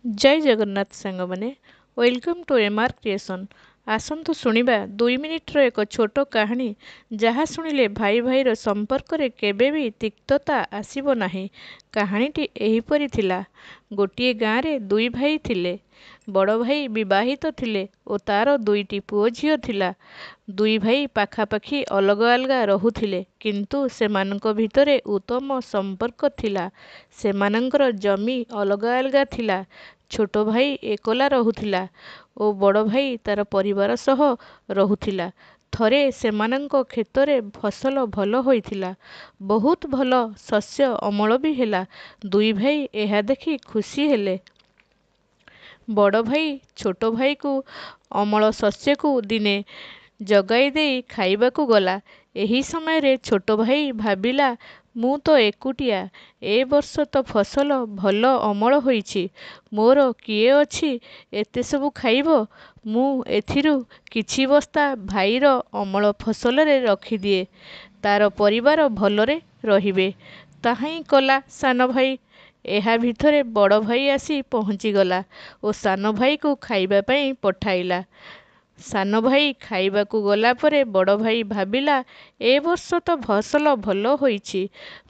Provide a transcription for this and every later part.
जय जगन्नाथ सांग मैंने वेलकम टू एमआर क्रिएसन। आसतु शुणा 2 मिनिट्र एक छोट कहानी जहाँ शुणिले भाई भाईर संपर्क रे केबे भी तिक्तता आसीबो नाही। कहानीटी एहीपरि थिला। गोटिए गाँ रे दुई भाई थिले। बड़ भाई विवाहित थिले ओ तार दुईटी पुओ झियो थिला। दुई भाई पाखापाखि अलग अलग रहुथिले किंतु सेमानंक भितरे उत्तम संपर्क थिला। सेमानंकर जमी अलग अलग थिला। छोट भाई एकोला रहुथिला ओ बड़ भाई तार परिवार सह रहुथिला। थरे सेमानंक क्षेत्रे फसल भल होइथिला। बहुत भल शस्य अमल भी हेला। दुई भाई एहा देखि खुशी हेले। बड़ भाई छोट भाई को अमल शस्य को दिने जगाई देई खाइबाकू गला। एही समय रे छोट भाई भाबिला मु तो एकुटिया, ए वर्ष तो फसल भल अमल होइछि, मोर किए अछि एते सबु खाइबो। मु एथिरु किछि बस्ता भाईर अमल फसल रे रखिदिए, तार परिवार भलरे रहिबे। ताहाई कला सान भाई। ଏହା ଭିତରେ ବଡ଼ ଭାଇ ଆସି ପହଞ୍ଚିଗଲା ଓ ସାନ ଭାଇକୁ ଖାଇବା ପାଇଁ ପଠାଇଲା। ସାନ ଭାଇ ଖାଇବାକୁ ଗଲା ପରେ ବଡ଼ ଭାଇ ଭାବିଲା ଏ ବର୍ଷ ତ ଫସଲ ଭଲ ହୋଇଛି,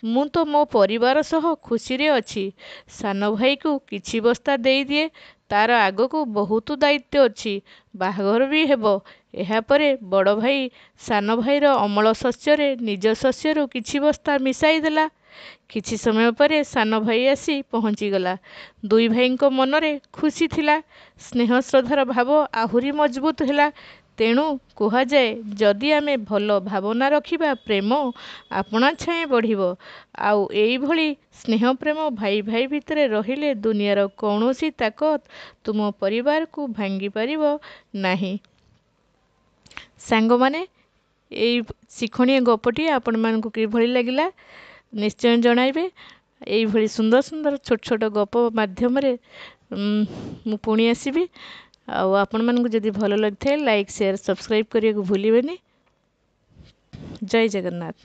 ମୁଁ ତ ମୋ ପରିବାର ସହ ଖୁସିରେ ଅଛି। ସାନ ଭାଇକୁ କିଛି ବସ୍ତା ଦେଇଦିଏ, ତାର ଆଗକୁ ବହୁତ ଦାୟିତ୍ୱ ଅଛି, ବାହାଘର ବି ହେବ। ଏହାପରେ ବଡ଼ ଭାଇ ସାନ ଭାଇର ଅମଳ ଶସ୍ୟରେ ନିଜ ଶସ୍ୟରୁ କିଛି ବସ୍ତା ମିଶାଇ ଦେଲା। କିଛି ସମୟ ପରେ ସାନ ଭାଇ ଆସି ପହଞ୍ଚିଗଲା। ଦୁଇ ଭାଇଙ୍କ ମନରେ ଖୁସି ଥିଲା। ସ୍ନେହ ଶ୍ରଦ୍ଧାର ଭାବ ଆହୁରି ମଜବୁତ ହେଲା। ତେଣୁ କୁହାଯାଏ ଯଦି ଆମେ ଭଲ ଭାବନା ରଖିବା ପ୍ରେମ ଆପଣା ଛାଏଁ ବଢ଼ିବ। ଆଉ ଏଇଭଳି ସ୍ନେହ ପ୍ରେମ ଭାଇ ଭାଇ ଭିତରେ ରହିଲେ ଦୁନିଆର କୌଣସି ତାକତ ତୁମ ପରିବାରକୁ ଭାଙ୍ଗି ପାରିବ ନାହିଁ। ସାଙ୍ଗମାନେ, ଏଇ ଶିକ୍ଷଣୀୟ ଗପଟି ଆପଣମାନଙ୍କୁ କିଭଳି ଲାଗିଲା ନିଶ୍ଚୟ ଜଣାଇବେ। ଏଇଭଳି ସୁନ୍ଦର ସୁନ୍ଦର ଛୋଟ ଛୋଟ ଗପ ମାଧ୍ୟମରେ ମୁଁ ପୁଣି ଆସିବି। ଆଉ ଆପଣମାନଙ୍କୁ ଯଦି ଭଲ ଲାଗିଥାଏ ଲାଇକ୍ ସେୟାର ସବସ୍କ୍ରାଇବ୍ କରିବାକୁ ଭୁଲିବେନି। ଜୟ ଜଗନ୍ନାଥ।